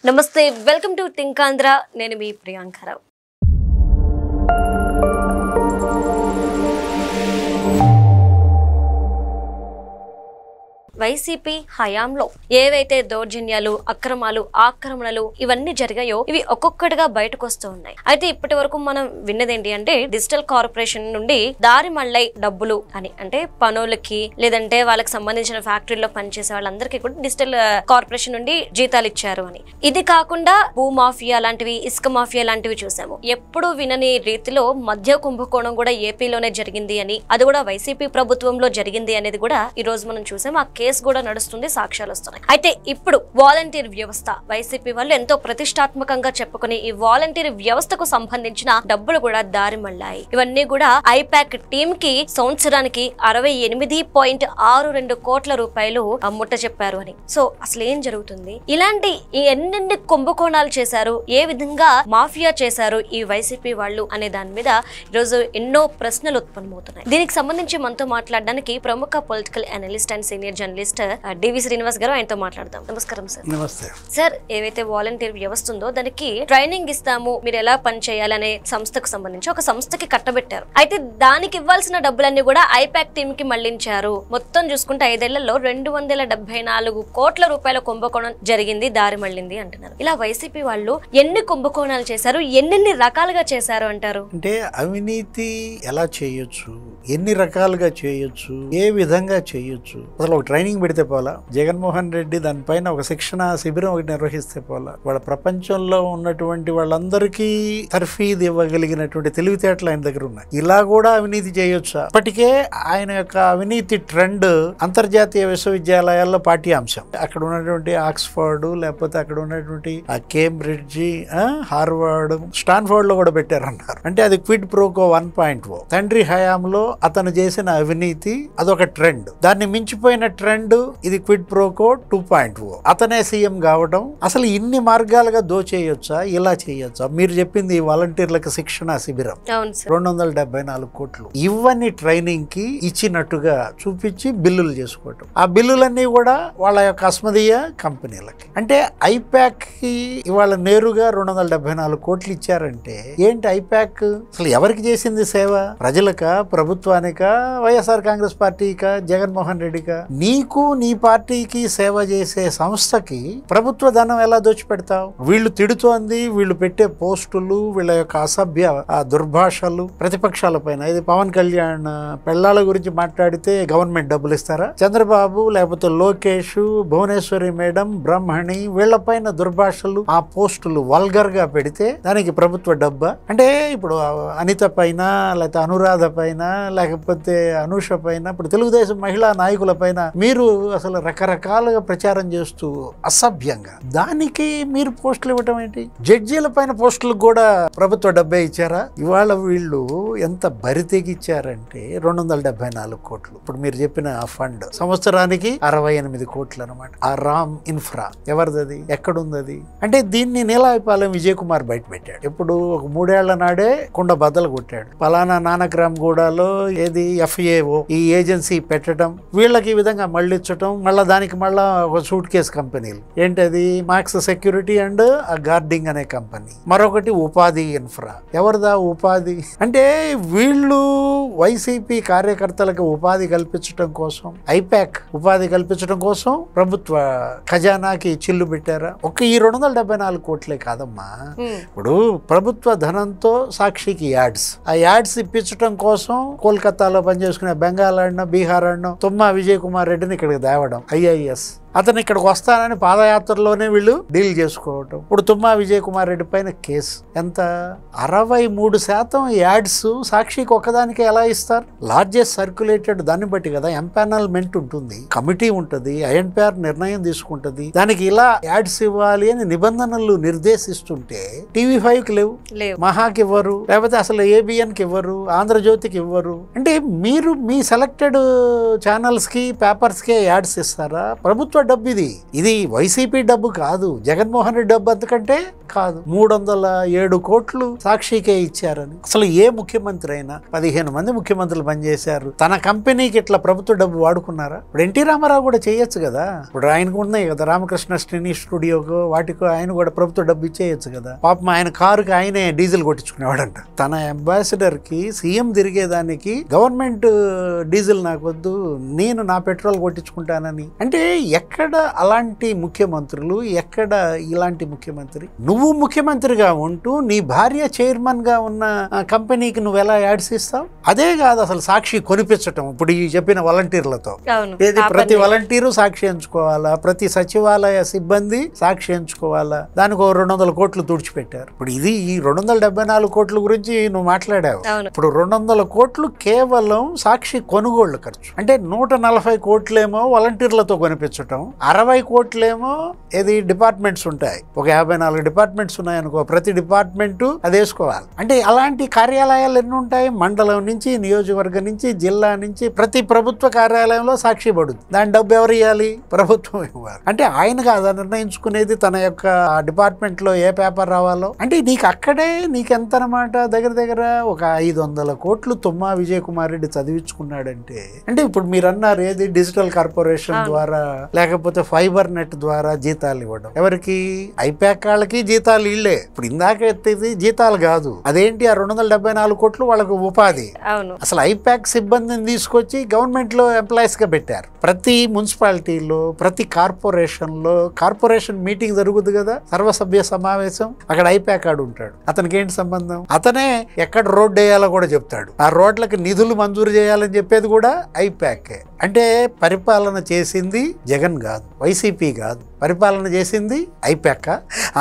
నమస్తే, welcome to think Andhra. నేను మీ Priyanka Rao. YCP హయాంలో ఏవైతే దౌర్జన్యాలు, అక్రమాలు, ఆక్రమణలు ఇవన్నీ జరిగాయో ఇవి ఒక్కొక్కటిగా బయటకు వస్తూ ఉన్నాయి. అయితే ఇప్పటి వరకు మనం విన్నదేంటి అంటే డిజిటల్ కార్పొరేషన్ నుండి దారి మళ్ళై డబ్బులు అని, అంటే పనులకి లేదంటే వాళ్ళకి సంబంధించిన ఫ్యాక్టరీలో పనిచేసే వాళ్ళందరికీ కూడా డిజిటల్ కార్పొరేషన్ నుండి జీతాలు ఇచ్చారు అని. ఇది కాకుండా భూ మాఫియా లాంటివి, ఇసుక మాఫియా లాంటివి చూసాము. ఎప్పుడు వినని రీతిలో మధ్య కుంభకోణం కూడా ఏపీలోనే జరిగింది అని, అది కూడా వైసీపీ ప్రభుత్వంలో జరిగింది అనేది కూడా ఈ రోజు మనం చూసాం. ఆ కేసు కూడా నడుస్తుంది, సాక్ష్యాలు వస్తున్నాయి. అయితే ఇప్పుడు వాలంటీర్ వ్యవస్థ, వైసీపీ వాళ్ళు ఎంతో ప్రతిష్టాత్మకంగా చెప్పుకుని ఈ వాలంటీర్ వ్యవస్థకు సంబంధించిన డబ్బులు కూడా దారి మళ్ళాయి. ఇవన్నీ కూడా ఐపాక్ టీమ్ కి సంవత్సరానికి 68.62 కోట్ల రూపాయలు ముట్ట చెప్పారు అని. సో అసలు ఏం జరుగుతుంది, ఇలాంటి ఎన్నెన్ని కుంభకోణాలు చేశారు, ఏ విధంగా మాఫియా చేశారు ఈ వైసీపీ వాళ్ళు అనే దాని మీద ఈరోజు ఎన్నో ప్రశ్నలు ఉత్పన్నమవుతున్నాయి. దీనికి సంబంధించి మనతో మాట్లాడడానికి ప్రముఖ political analyst and senior journalist DV Srinivas garu, ఆయనతో మాట్లాడదాం. నమస్కారం సార్. నమస్తే సార్, ఏవైతే వాలంటీర్ వ్యవస్థ ఉందో దానికి ట్రైనింగ్ ఇస్తాము, మీరు ఎలా పని చేయాలనే సంస్థకు సంబంధించి ఒక సంస్థకి కట్టబెట్టారు. అయితే దానికి ఇవ్వాల్సిన డబ్బులన్నీ కూడా ఐపాక్ టీమ్ కి మళ్లించారు. మొత్తం చూసుకుంటే 5 ఏళ్లలో 274 కోట్ల రూపాయల కుంభకోణం జరిగింది, దారి మళ్ళింది అంటున్నారు. ఇలా వైసీపీ వాళ్ళు ఎన్ని కుంభకోణాలు చేశారు, ఎన్నెన్ని రకాలుగా చేశారు అంటారు? అంటే అవినీతి ఎలా చేయొచ్చు, ఎన్ని రకాలుగా చేయొచ్చు, ఏ విధంగా చేయొచ్చు, అసలు ఒక ట్రైనింగ్ పెడితే పోలా. జగన్మోహన్ రెడ్డి దానిపైన ఒక శిక్షణ శిబిరం ఒకటి నిర్వహిస్తే పోలా. వాళ్ళ ప్రపంచంలో ఉన్నటువంటి వాళ్ళందరికీ తర్ఫీదు ఇవ్వగలిగినటువంటి తెలివితేటలు ఆయన దగ్గర ఉన్నాయి. ఇలా కూడా అవినీతి చేయొచ్చా? ఇప్పటికే ఆయన యొక్క అవినీతి ట్రెండ్ అంతర్జాతీయ విశ్వవిద్యాలయాల్లో పాఠ్యాంశం. అక్కడ ఉన్నటువంటి ఆక్స్ఫర్డ్, లేకపోతే అక్కడ ఉన్నటువంటి కేంబ్రిడ్జ్, హార్వర్డ్, స్టాన్ఫోర్డ్ లో కూడా పెట్టారన్నారు. అంటే అది క్విడ్ ప్రోకో 1.0. తండ్రి హయాంలో అతను చేసిన అవినీతి అదొక ట్రెండ్. దాన్ని మించిపోయిన ట్రెండ్ ఇది క్విడ్ ప్రోకో 2.0. అతనే సీఎం కావడం. అసలు ఇన్ని మార్గాలుగా దోచేయొచ్చా, ఇలా చేయొచ్చా? మీరు చెప్పింది వాలంటీర్లకు శిక్షణ శిబిరం 274 కోట్లు ఇవన్నీ ట్రైనింగ్ కి ఇచ్చినట్టుగా చూపించి బిల్లులు చేసుకోవటం. ఆ బిల్లులన్నీ కూడా వాళ్ళ యొక్క అస్మదీయ కంపెనీలకి. అంటే ఐపాక్ కి ఇవాళ నేరుగా 274 కోట్లు ఇచ్చారంటే ఏంటి ఐపాక్? అసలు ఎవరికి చేసింది సేవ? ప్రజలకా, ప్రభుత్వానికా, వైఎస్ఆర్ కాంగ్రెస్ పార్టీకా, జగన్మోహన్ రెడ్డికా? నీకు నీ పార్టీకి సేవ చేసే సంస్థకి ప్రభుత్వ ధనం ఎలా దోచిపెడతావు? వీళ్ళు తిడుతోంది, వీళ్ళు పెట్టే పోస్టులు, వీళ్ళ యొక్క అసభ్య దుర్భాషలు ప్రతిపక్షాల పైన. ఇది పవన్ కళ్యాణ్ పెళ్ళాల గురించి మాట్లాడితే గవర్నమెంట్ డబ్బులు ఇస్తారా? చంద్రబాబు, లేకపోతే లోకేష్, భువనేశ్వరి మేడం, బ్రహ్మణి, వీళ్లపైన దుర్భాషలు, ఆ పోస్టులు వల్గర్ గా పెడితే దానికి ప్రభుత్వ డబ్బా? అంటే ఇప్పుడు అనిత పైన, లేకపోతే అనురాధ పైన, లేకపోతే అనూష పైన, ఇప్పుడు తెలుగుదేశం మహిళా నాయకుల పైన మీరు అసలు రకరకాలుగా ప్రచారం చేస్తూ అసభ్యంగా దానికి మీరు పోస్టులు ఇవ్వటం ఏంటి? జడ్జీల పైన పోస్టులకు కూడా ప్రభుత్వ డబ్బే ఇచ్చారా? ఇవాళ వీళ్ళు ఎంత బరితెగిచ్చారంటే 274 కోట్లు. ఇప్పుడు మీరు చెప్పిన ఆ ఫండ్ సంవత్సరానికి 68 కోట్లు అనమాట. ఆ రామ్ ఇన్ఫ్రా ఎవరిది, ఎక్కడుంది? అంటే దీన్ని నీలాయపాలెం విజయ్ కుమార్ బయట పెట్టాడు. ఇప్పుడు ఒక 3 ఏళ్ల నాడే కుండ బద్దలు కొట్టాడు. పలానా నానక్రామ్ గూడలో ఏది FAO ఈ ఏజెన్సీ పెట్టడం, వీళ్ళకి ఈ విధంగా మళ్ళించటం, మళ్ళీ దానికి మళ్ళా ఒక సూట్ కేస్ కంపెనీలు. ఏంటది? మాక్స్ సెక్యూరిటీ అండ్ గార్డింగ్ అనే కంపెనీ. మరొకటి ఉపాధి ఇన్ఫ్రా. ఎవరిదా ఉపాధి? అంటే వీళ్ళు వైసీపీ కార్యకర్తలకు ఉపాధి కల్పించడం కోసం, ఐపాక్ ఉపాధి కల్పించడం కోసం ప్రభుత్వ ఖజానాకి చిల్లు పెట్టారా? ఒక ఈ 274 కోట్లే కాదమ్మా. ఇప్పుడు ప్రభుత్వ ధనంతో సాక్షికి యాడ్స్, ఆ యాడ్స్ ఇప్పించడం కోసం కోల్కతాలో పనిచేసుకునే బెంగాల్ ఆడినో, బీహార్ ఆడినో తుమ్మా విజయ్ కుమార్ రెడ్డిని ఇక్కడికి తేవడం, IAS అతను ఇక్కడికి వస్తానని పాదయాత్రలోనే వీళ్ళు డీల్ చేసుకోవటం. ఇప్పుడు తుమ్మా విజయ్ కుమార్ రెడ్డి పైన కేసు. ఎంత? 63% యాడ్స్ సాక్షికి ఒక్కదానికి ఎలా ఇస్తారు? లార్జెస్ట్ సర్క్యులేటెడ్ దాన్ని బట్టి కదా ఎంపానల్మెంట్ ఉంటుంది, కమిటీ ఉంటుంది, INPR నిర్ణయం తీసుకుంటుంది. దానికి ఇలా యాడ్స్ ఇవ్వాలి అని నిబంధనలు నిర్దేశిస్తుంటే TV5కి లేవు, మహాకి ఇవ్వరు, లేకపోతే అసలు ABNకి ఇవ్వరు, ఆంధ్రజ్యోతికి ఇవ్వరు. అంటే మీరు మీ సెలెక్టెడ్ ఛానల్స్ కి, పేపర్స్ కి యాడ్స్ ఇస్తారా? ప్రభుత్వ ప్రభుత్వ డబ్బు ఇది వైసీపీ డబ్బు కాదు, జగన్మోహన్ రెడ్డి డబ్బు అంతకంటే కాదు. 307 కోట్లు సాక్షికే ఇచ్చారని. అసలు ఏ ముఖ్యమంత్రి అయినా 15 మంది ముఖ్యమంత్రులు పనిచేశారు, తన కంపెనీకి ఇట్లా ప్రభుత్వ డబ్బు వాడుకున్నారా? ఇప్పుడు ఎన్టీ రామారావు కూడా చేయొచ్చు కదా, ఇప్పుడు ఆయనకు ఉన్నాయి కదా రామకృష్ణ స్టెనీ స్టూడియోకో వాటికో ఆయన కూడా ప్రభుత్వ డబ్బు ఇచ్చేయచ్చు కదా. పాపం ఆయన కారుకి ఆయనే డీజిల్ కొట్టించుకునేవాడంట. తన అంబాసిడర్ కి సీఎం తిరిగేదానికి గవర్నమెంట్ డీజిల్ నాకు వద్దు, నేను నా పెట్రోల్ కొట్టించుకుంటానని. అంటే ఎక్కడ అలాంటి ముఖ్యమంత్రులు, ఎక్కడ ఇలాంటి ముఖ్యమంత్రి? నువ్వు ముఖ్యమంత్రిగా ఉంటూ నీ భార్య చైర్మన్ గా ఉన్న కంపెనీకి నువ్వు ఎలా యాడ్స్ ఇస్తావు? అదే కాదు అసలు సాక్షి కొనిపించటం. ఇప్పుడు ఈ చెప్పిన వాలంటీర్లతో ఏది ప్రతి వాలంటీరు సాక్షి ఎంచుకోవాలా, ప్రతి సచివాలయ సిబ్బంది సాక్షి ఎంచుకోవాలా, దానికి 200 కోట్లు తుడిచిపెట్టారు. ఇప్పుడు ఇది ఈ 274 కోట్ల గురించి నువ్వు మాట్లాడావు. ఇప్పుడు 200 కోట్లు కేవలం సాక్షి కొనుగోళ్లు ఖర్చు. అంటే 140 కోట్లేమో వాలంటీర్లతో కొనిపించటం, 60 కోట్లేమో ఏది డిపార్ట్మెంట్స్ ఉంటాయి, ఒక 54 డిపార్ట్మెంట్స్ ఉన్నాయనుకో, ప్రతి డిపార్ట్మెంట్ అది వేసుకోవాలి. అంటే అలాంటి కార్యాలయాలు ఎన్ని ఉంటాయి? మండలం నుంచి, నియోజకవర్గం నుంచి, జిల్లా నుంచి ప్రతి ప్రభుత్వ కార్యాలయంలో సాక్షి పడుతుంది. దాని డబ్బు ఎవరు ఇవ్వాలి? ప్రభుత్వం ఇవ్వాలి. అంటే ఆయన కాదా నిర్ణయించుకునేది తన యొక్క డిపార్ట్మెంట్ లో ఏ పేపర్ రావాలో? అంటే నీకు అక్కడే నీకెంత అనమాట, దగ్గర దగ్గర ఒక 500 కోట్లు తుమ్మా విజయ్ కుమార్ రెడ్డి చదివించుకున్నాడంటే, అంటే ఇప్పుడు మీరు అన్నారు ఏది డిజిటల్ కార్పొరేషన్ ద్వారా లేకపోతే ఫైబర్ నెట్ ద్వారా జీతాలు ఇవ్వడం. ఎవరికి? ఐపాక్ వాళ్ళకి జీతాలు ఇళ్లే. ఇప్పుడు ఇందాక ఎత్తేది జీతాలు కాదు, అదేంటి ఆ 274 కోట్లు వాళ్ళకు ఉపాధి. అసలు ఐపాక్ సిబ్బందిని తీసుకొచ్చి గవర్నమెంట్ లో ఎంప్లాయీస్ గా పెట్టారు. ప్రతి మున్సిపాలిటీలో, ప్రతి కార్పొరేషన్ లో కార్పొరేషన్ మీటింగ్ జరుగుతుంది కదా, సర్వసభ్య సమావేశం, అక్కడ ఐపాక్ ఆడు ఉంటాడు. అతనికి ఏంటి సంబంధం? అతనే ఎక్కడ రోడ్డు వేయాలో కూడా చెప్తాడు, ఆ రోడ్లకు నిధులు మంజూరు చేయాలని చెప్పేది కూడా ఐపాక్. అంటే పరిపాలన చేసింది జగన్ కాదు, వైసీపీ కాదు, పరిపాలన చేసింది ఐపాక్.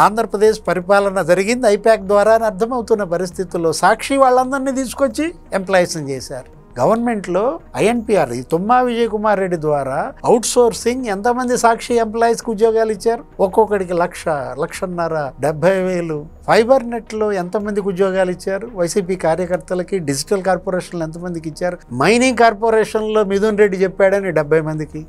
ఆంధ్రప్రదేశ్ పరిపాలన జరిగింది ఐపాక్ ద్వారా అని అర్థమవుతున్న పరిస్థితుల్లో సాక్షి వాళ్ళందరినీ తీసుకొచ్చి ఎంప్లాయీస్ని చేశారు. గవర్నమెంట్లో ఐఎన్పిఆర్ తుమ్మా విజయ్ కుమార్ రెడ్డి ద్వారా అవుట్ సోర్సింగ్ ఎంతమంది సాక్షి ఎంప్లాయీస్కి ఉద్యోగాలు ఇచ్చారు? ఒక్కొక్కడికి 1,00,000, 1,70,000. ఫైబర్ నెట్లో ఎంతమందికి ఉద్యోగాలు ఇచ్చారు? వైసీపీ కార్యకర్తలకి. డిజిటల్ కార్పొరేషన్లు ఎంతమందికి ఇచ్చారు? మైనింగ్ కార్పొరేషన్లో మిథున్ రెడ్డి చెప్పాడని 70 మందికి,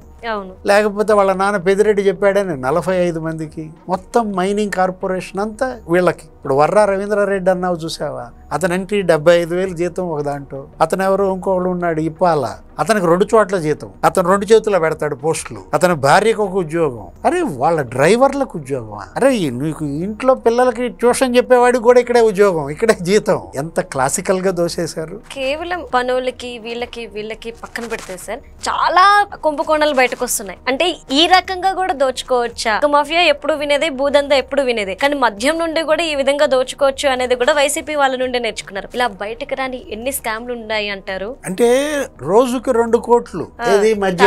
లేకపోతే వాళ్ళ నాన్న పెదిరెడ్డి చెప్పాడని 45 మందికి. మొత్తం మైనింగ్ కార్పొరేషన్ అంతా వీళ్ళకి. ఇప్పుడు వర్రా రవీంద్రారెడ్డి అన్నావు చూసావా, అతనంటే 75,000 జీతం ఒక దాంట్లో. అతను ఎవరు ఇంకొకడు ఉన్నాడు ఇప్పాల, అతనికి 2 చోట్ల జీతం, అతను 2 చేతుల్లో పెడతాడు పోస్టులు. అతని భార్యకు ఒక ఉద్యోగం. అరే వాళ్ళ డ్రైవర్లకు ఉద్యోగం. అరే నీకు ఇంట్లో పిల్లలకి ట్యూషన్ చెప్పేవాడికి కూడా ఇక్కడే ఉద్యోగం, ఇక్కడే జీతం. ఎంత క్లాసికల్ గా దోసేశారు. కేవలం పనులకి వీళ్ళకి పక్కన పెడితే సార్ చాలా కుంభకోణాలు బయటకు వస్తున్నాయి. అంటే ఈ రకంగా కూడా దోచుకోవచ్చా? మాఫియా ఎప్పుడు వినేదే, భూదందా ఎప్పుడు వినేదే, కానీ మద్యం నుండి కూడా ఈ విధంగా దోచుకోవచ్చు అనేది కూడా వైసీపీ వాళ్ళ నుండి నేర్చుకున్నారు. ఇలా బయటకు రాని ఎన్ని స్కామ్లు ఉన్నాయి అంటారు? అంటే రోజుకు 2 కోట్లు ఏది మధ్య,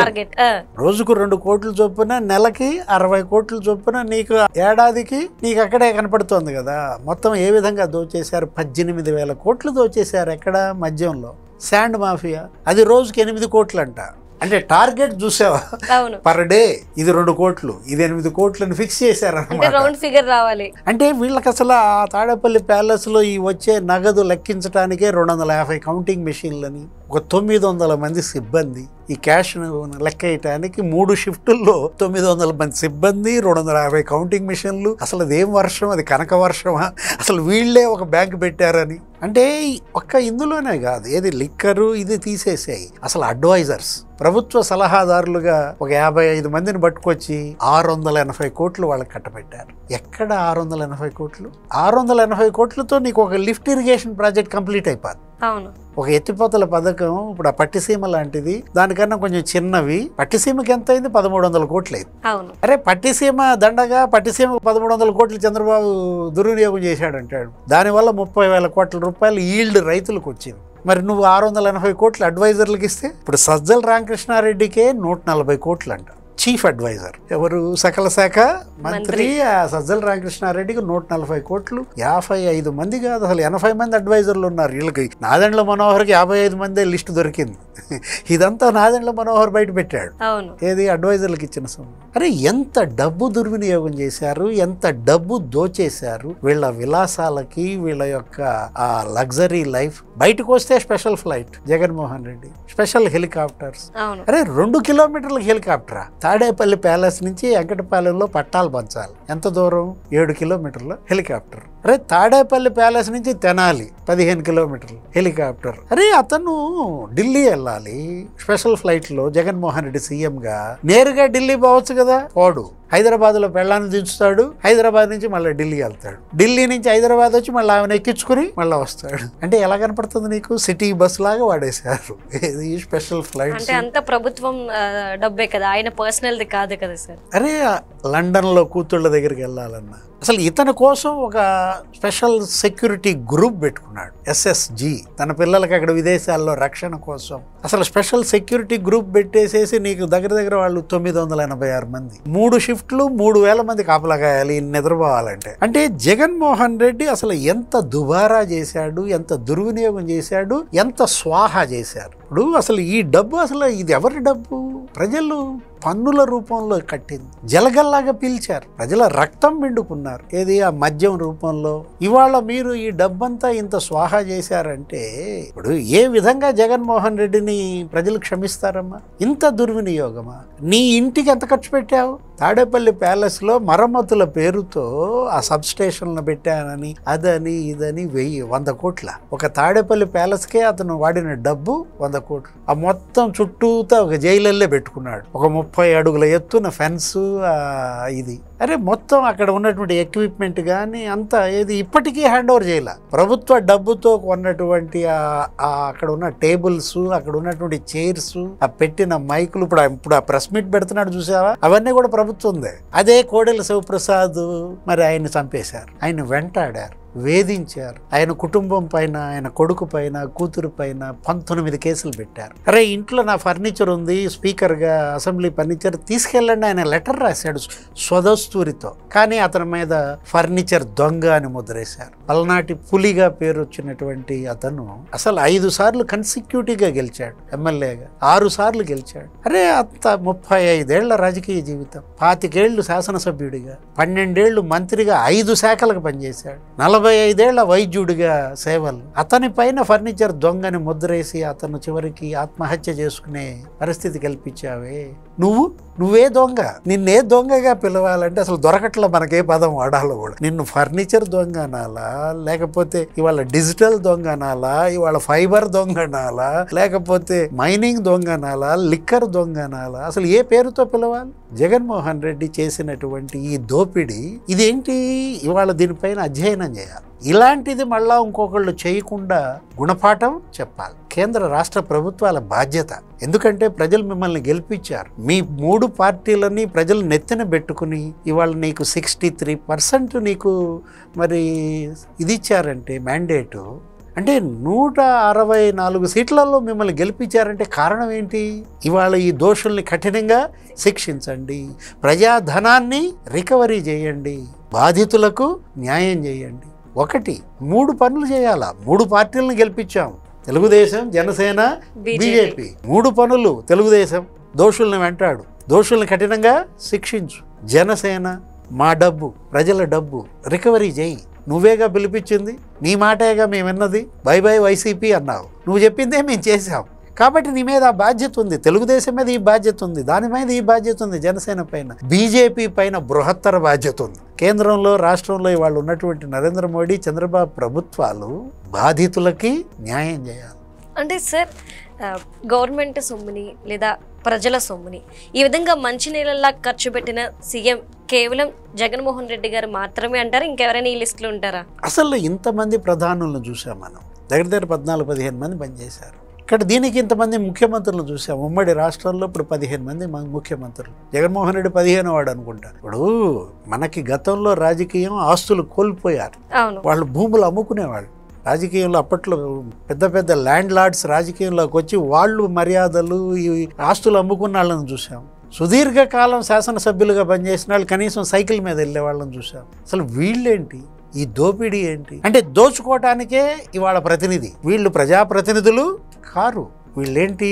రోజుకు 2 కోట్లు చొప్పున, నెలకి 60 కోట్లు చొప్పున, నీకు ఏడాదికి నీకు అక్కడే కనపడుతోంది కదా. మొత్తం ఏ విధంగా దోచేశారు? 18,000 కోట్లు దోచేశారు. ఎక్కడ? మద్యంలో. శాండ్ మాఫియా అది రోజుకి 8 కోట్లు అంట. అంటే టార్గెట్ చూసావా, పర్ డే ఇది 2 కోట్లు, ఇది 8 కోట్లని ఫిక్స్ చేశారన్నమాట. రౌండ్ ఫిగర్ రావాలి అంటే వీళ్ళకి అసలు ఆ తాడేపల్లి ప్యాలెస్ లో ఈ వచ్చే నగదు లెక్కించడానికే 250 కౌంటింగ్ మెషిన్లని, ఒక 900 మంది సిబ్బంది, ఈ క్యాష్ లెక్క వేయటానికి 3 షిఫ్టుల్లో 900 మంది సిబ్బంది, 250 కౌంటింగ్ మిషన్లు. అసలు అదేం వర్షం, అది కనక వర్షమా? అసలు వీళ్లే ఒక బ్యాంక్ పెట్టారని. అంటే ఒక్క ఇందులోనే కాదు, ఏది లిక్కరు ఇది తీసేసాయి. అసలు అడ్వైజర్స్, ప్రభుత్వ సలహాదారులుగా ఒక 55 మందిని పట్టుకొచ్చి 680 కోట్లు వాళ్ళకి కట్టబెట్టారు. ఎక్కడ 680 కోట్లు? 680 కోట్లతో నీకు ఒక లిఫ్ట్ ఇరిగేషన్ ప్రాజెక్ట్ కంప్లీట్ అయిపోద్ది. ఒక ఎత్తిపోతల పథకం, ఇప్పుడు ఆ పట్టిసీమ లాంటిది, దానికన్నా కొంచెం చిన్నవి. పట్టిసీమకి ఎంత అయింది? 1300 కోట్లు అయింది. అరే పట్టిసీమ దండగా, పట్టిసీమ 1300 కోట్లు చంద్రబాబు దుర్వినియోగం చేశాడంటాడు. దానివల్ల 30,000 కోట్ల రూపాయలు ఈల్డ్ రైతులకు వచ్చింది. మరి నువ్వు 680 కోట్లు అడ్వైజర్లకు ఇస్తే, ఇప్పుడు సజ్జల రామకృష్ణారెడ్డికే 140 కోట్లు అంట. చీఫ్ అడ్వైజర్ ఎవరు? సకల శాఖ మంత్రి సజ్జల రామకృష్ణారెడ్డికి 140 కోట్లు. 55 మంది కాదు, అసలు 80 మంది అడ్వైజర్లు ఉన్నారు వీళ్ళకి. నాదెండ్ల మనోహర్కి 55 మందే లిస్టు దొరికింది. ఇదంతా నాదెండ్ల మనోహర్ బయట పెట్టాడు. ఏది? అడ్వైజర్లకు ఇచ్చిన సొమ్ము. అరే ఎంత డబ్బు దుర్వినియోగం చేశారు, ఎంత డబ్బు దోచేశారు. వీళ్ళ విలాసాలకి, వీళ్ళ యొక్క ఆ లగ్జరీ లైఫ్. బయటకు వస్తే special flight Jaganmohan Reddy, special helicopters. అరే 2 కిలోమీటర్ల హెలికాప్టరా? తాడేపల్లి ప్యాలెస్ నుంచి వెంకటపాలెంలో పట్టాలు పంచాలి. ఎంత దూరం? 7 కిలోమీటర్ల హెలికాప్టర్. అరే తాడేపల్లి ప్యాలెస్ నుంచి తెనాలి 15 కిలోమీటర్లు హెలికాప్టర్. అరే అతను ఢిల్లీ వెళ్ళాలి స్పెషల్ ఫ్లైట్ లో. జగన్మోహన్ రెడ్డి సీఎంగా నేరుగా ఢిల్లీ పోవచ్చు కదా, పోడు. హైదరాబాద్ లో పెళ్ళాన్ని దించుతాడు, హైదరాబాద్ నుంచి మళ్ళీ ఢిల్లీ వెళ్తాడు, ఢిల్లీ నుంచి హైదరాబాద్ వచ్చి మళ్ళీ ఆమెను ఎక్కించుకుని మళ్ళీ వస్తాడు. అంటే ఎలా కనపడుతుంది నీకు? సిటీ బస్ లాగా వాడేశారు ఈ స్పెషల్ ఫ్లైట్. అంటే అంత ప్రభుత్వం డబ్బే కదా, ఆయన పర్సనల్ది కాదు కదా సార్. అరే లండన్ లో కూతుళ్ళ దగ్గరికి వెళ్ళాలన్నా అసలు ఇతని కోసం ఒక స్పెషల్ సెక్యూరిటీ గ్రూప్ పెట్టుకున్నాడు, SSG. తన పిల్లలకి అక్కడ విదేశాల్లో రక్షణ కోసం అసలు స్పెషల్ సెక్యూరిటీ గ్రూప్ పెట్టేసేసి నీకు దగ్గర వాళ్ళు 986 మంది, 3 షిఫ్ట్లు 3000 మంది కాపలా కాయాలి నిద్రపోవాలంటే. అంటే జగన్మోహన్ రెడ్డి అసలు ఎంత దుబారా చేశాడు, ఎంత దుర్వినియోగం చేశాడు, ఎంత స్వాహా చేశారు. ఇప్పుడు అసలు ఈ డబ్బు అసలు ఇది ఎవరి డబ్బు? ప్రజలు పన్నుల రూపంలో కట్టింది, జలగల్లాగా పీల్చారు, ప్రజల రక్తం పిండుకున్నారు. ఏది? ఆ మద్యం రూపంలో. ఇవాళ మీరు ఈ డబ్బంతా ఇంత స్వాహా చేశారంటే ఇప్పుడు ఏ విధంగా జగన్మోహన్ రెడ్డిని ప్రజలు క్షమిస్తారమ్మా? ఇంత దుర్వినియోగమా? నీ ఇంటికి ఎంత ఖర్చు పెట్టావు? తాడేపల్లి ప్యాలెస్ లో మరమ్మతుల పేరుతో ఆ సబ్ స్టేషన్లు పెట్టానని అదని ఇదని 100 కోట్ల. ఒక తాడేపల్లి ప్యాలెస్ కే అతను వాడిన డబ్బు 100 కోట్లు. ఆ మొత్తం చుట్టూతా ఒక జైలల్లే పెట్టుకున్నాడు, ఒక 30 అడుగుల ఎత్తున ఫెన్స్ ఇది. అరే మొత్తం అక్కడ ఉన్నటువంటి ఎక్విప్మెంట్ కానీ అంతా ఏది ఇప్పటికీ హ్యాండ్ ఓవర్ చేయాల. ప్రభుత్వ డబ్బుతో కొన్నటువంటి అక్కడ ఉన్న టేబుల్స్, అక్కడ ఉన్నటువంటి చైర్స్, ఆ పెట్టిన మైకులు, ఇప్పుడు ఆ ప్రెస్ మీట్ పెడుతున్నాడు చూసావా, అవన్నీ కూడా ప్రభుత్వందే. అదే కోడెల శివప్రసాద్ మరి ఆయన్ని చంపేశారు, ఆయన వెంటాడారు, వేధించారు. ఆయన కుటుంబం పైన, ఆయన కొడుకు పైన, కూతురు పైన 19 కేసులు పెట్టారు. అరే ఇంట్లో నా ఫర్నిచర్ ఉంది, స్పీకర్గా అసెంబ్లీ ఫర్నిచర్ తీసుకెళ్ళండి ఆయన లెటర్ రాశాడు స్వదస్తూరితో. కానీ అతని మీద ఫర్నిచర్ దొంగ అని ముద్రేశారు. పల్నాటి పులిగా పేరు వచ్చినటువంటి అతను అసలు 5 సార్లు కన్సిక్యూటివ్గా గెలిచాడు ఎమ్మెల్యేగా, 6 సార్లు గెలిచాడు. అరే అంత 35 ఏళ్ల రాజకీయ జీవితం, 25 ఏళ్లు శాసనసభ్యుడిగా, 12 ఏళ్లు మంత్రిగా, 5 శాఖలకు పనిచేశాడు, 45 ఏళ్ల వైద్యుడిగా సేవలు. అతని పైన ఫర్నిచర్ దొంగని ముద్రేసి అతను చివరికి ఆత్మహత్య చేసుకునే పరిస్థితి కల్పించావే. నువ్వే దొంగ. నిన్నే దొంగగా పిలవాలంటే అసలు దొరకట్ల మనకే పదం వాడాలో కూడా. నిన్ను ఫర్నిచర్ దొంగ అనాలా, లేకపోతే ఇవాళ డిజిటల్ దొంగ అనాలా, ఇవాళ ఫైబర్ దొంగ అనాలా, లేకపోతే మైనింగ్ దొంగ అనాలా, లిక్కర్ దొంగ అనాలా, అసలు ఏ పేరుతో పిలవాలి? జగన్మోహన్ రెడ్డి చేసినటువంటి ఈ దోపిడీ ఇదేంటి? ఇవాళ దీనిపైన అధ్యయనం చేయాలి. ఇలాంటిది మళ్ళా ఇంకొకళ్ళు చేయకుండా గుణపాఠం చెప్పాలి. కేంద్ర రాష్ట్ర ప్రభుత్వాల బాధ్యత. ఎందుకంటే ప్రజలు మిమ్మల్ని గెలిపించారు. మీ 3 పార్టీలని ప్రజలు నెత్తిన పెట్టుకుని ఇవాళ నీకు 63% నీకు మరి ఇది ఇచ్చారంటే మ్యాండేటు. అంటే 164 సీట్లలో మిమ్మల్ని గెలిపించారంటే కారణం ఏంటి? ఇవాళ ఈ దోషుల్ని కఠినంగా శిక్షించండి, ప్రజాధనాన్ని రికవరీ చేయండి, బాధితులకు న్యాయం చేయండి. 3 పనులు చేయాలా? 3 పార్టీలను గెలిపించాం, తెలుగుదేశం, జనసేన, బీజేపీ. 3 పనులు. తెలుగుదేశం దోషుల్ని వెంటాడు, దోషుల్ని కఠినంగా శిక్షించు. జనసేన మా డబ్బు, ప్రజల డబ్బు రికవరీ చేయి. నువ్వేగా పిలిపించింది, నీ మాటేగా మేము విన్నది. బై బై వైసీపీ అన్నావు, నువ్వు చెప్పిందే మేము చేసాం. కాబట్టి నీ మీద ఆ బాధ్యత ఉంది, తెలుగుదేశం మీద ఈ బాధ్యత ఉంది, దాని మీద ఈ బాధ్యత ఉంది, జనసేన పైన, బీజేపీ పైన బృహత్తర బాధ్యత ఉంది. కేంద్రంలో, రాష్ట్రంలో ఇవాళ ఉన్నటువంటి నరేంద్ర మోడీ, చంద్రబాబు ప్రభుత్వాలు బాధితులకి న్యాయం చేయాలి. అంటే సార్ గవర్నమెంట్ సొమ్ముని లేదా ప్రజల సొమ్ముని ఈ విధంగా మంచినీళ్ళలా ఖర్చు పెట్టిన సీఎం కేవలం జగన్మోహన్ రెడ్డి గారు మాత్రమే అంటారు, ఇంకెవరైనా ఈ లిస్టులో ఉంటారా? అసలు ఇంతమంది ప్రధానులను చూసాం మనం, దగ్గర 14-15 మంది పనిచేశారు. ఇక్కడ దీనికి ఇంతమంది ముఖ్యమంత్రులు చూసాం. ఉమ్మడి రాష్ట్రంలో ఇప్పుడు 15 మంది ముఖ్యమంత్రులు. జగన్మోహన్ రెడ్డి 15వ వాడు అనుకుంటా. ఇప్పుడు మనకి గతంలో రాజకీయం ఆస్తులు కోల్పోయారు, వాళ్ళు భూములు అమ్ముకునేవాళ్ళు. రాజకీయంలో అప్పట్లో పెద్ద పెద్ద ల్యాండ్ లార్డ్స్ రాజకీయంలోకి వచ్చి వాళ్ళు మర్యాదలు ఈ ఆస్తులు అమ్ముకున్న వాళ్ళని చూసాం. సుదీర్ఘకాలం శాసనసభ్యులుగా పనిచేసిన వాళ్ళు కనీసం సైకిల్ మీద వెళ్ళే వాళ్ళని చూసాం. అసలు వీళ్ళేంటి? ఈ దోపిడీ ఏంటి? అంటే దోచుకోవటానికే ఇవాళ ప్రతినిధి. వీళ్ళు ప్రజాప్రతినిధులు కారు, వీళ్ళేంటి?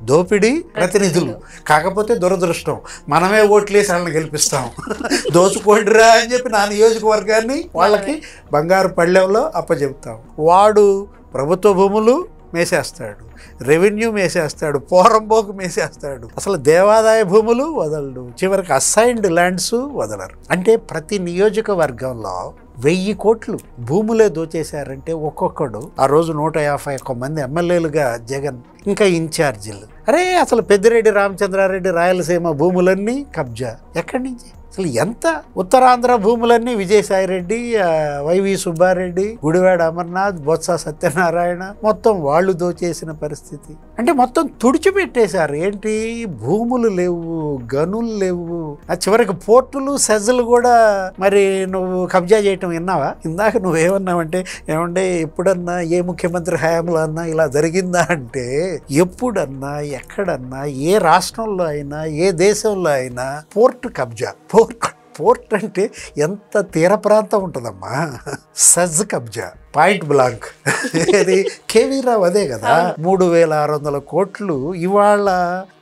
దోపిడీ ప్రతినిధులు. కాకపోతే దురదృష్టం, మనమే ఓట్లేసి వాళ్ళని గెలిపిస్తాం. దోచుకోండిరా అని చెప్పి నా నియోజకవర్గాన్ని వాళ్ళకి బంగారు పళ్ళెంలో అప్పచెప్తాం. వాడు ప్రభుత్వ భూములు మేసేస్తాడు, రెవెన్యూ మేసేస్తాడు, పోరంబోకు మేసేస్తాడు, అసలు దేవాదాయ భూములు వదలడు, చివరికి అసైన్డ్ ల్యాండ్స్ వదలరు. అంటే ప్రతి నియోజకవర్గంలో 1000 కోట్లు భూములే దోచేశారంటే ఒక్కొక్కడు ఆ రోజు 151 మంది ఎమ్మెల్యేలుగా జగన్, ఇంకా ఇన్ఛార్జీలు. అరే అసలు పెద్దిరెడ్డి రామచంద్రారెడ్డి రాయలసీమ భూములన్నీ కబ్జా. ఎక్కడి నుంచి? అసలు ఎంత? ఉత్తరాంధ్ర భూములన్నీ విజయసాయిరెడ్డి, వైవి సుబ్బారెడ్డి, గుడివాడ అమర్నాథ్, బొత్స సత్యనారాయణ మొత్తం వాళ్ళు దోచేసిన పరిస్థితి. అంటే మొత్తం తుడిచిపెట్టేశారు. ఏంటి? భూములు లేవు, గనులు లేవు, ఆ చివరికి పోర్టులు సెజ్లు కూడా మరి నువ్వు కబ్జా చేయటం విన్నావా? ఇందాక నువ్వేమన్నావంటే, ఏమంటే ఎప్పుడన్నా ఏ ముఖ్యమంత్రి హయాంలో అన్నా ఇలా జరిగిందా అంటే, ఎప్పుడన్నా ఎక్కడన్నా ఏ రాష్ట్రంలో అయినా ఏ దేశంలో అయినా పోర్టు కబ్జా. పోర్ట్ అంటే ఎంత తీర ప్రాంతం ఉంటుందమ్మా. సజ్ కబ్జా, పాయింట్ బ్లాంక్. అది కేవీ రావు అదే కదా. 3600 కోట్లు ఇవాళ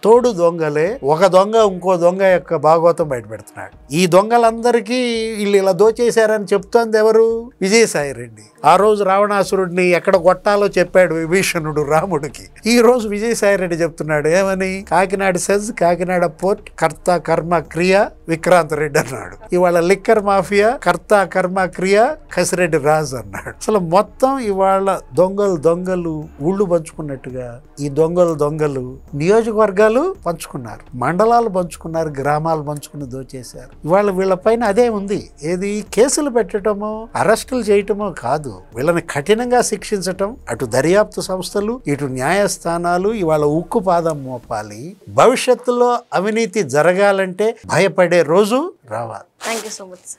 తోడు దొంగలే. ఒక దొంగ ఇంకో దొంగ యొక్క భాగవతం బయట పెడుతున్నాడు. ఈ దొంగలందరికీ వీళ్ళు ఇలా దోచేశారని చెప్తోంది ఎవరు? విజయసాయిరెడ్డి. ఆ రోజు రావణాసురుడిని ఎక్కడ కొట్టాలో చెప్పాడు విభీషణుడు రాముడికి. ఈ రోజు విజయసాయిరెడ్డి చెప్తున్నాడు ఏమని? కాకినాడ సెజ్, కాకినాడ పోర్ట్, కర్త కర్మ క్రియ విక్రాంత్ రెడ్డి అన్నాడు. ఇవాళ లిక్కర్ మాఫియా కర్త కర్మ క్రియ కసిరెడ్డి రాజు అన్నాడు. అసలు మొత్తం ఇవాళ దొంగలు ఊళ్ళు పంచుకున్నట్టుగా ఈ దొంగలు నియోజకవర్గాలు పంచుకున్నారు, మండలాలు పంచుకున్నారు, గ్రామాలు పంచుకుని దోచేశారు. ఇవాళ వీళ్ళపైన అదే ఉంది. ఏది? కేసులు పెట్టడమో అరెస్టులు చేయటమో కాదు, వీళ్ళని కఠినంగా శిక్షించటం. అటు దర్యాప్తు సంస్థలు, ఇటు న్యాయస్థానాలు ఇవాళ ఉక్కు పాదం మోపాలి. భవిష్యత్తులో అవినీతి జరగాలంటే భయపడే రోజు రావాలి. Thank you so much.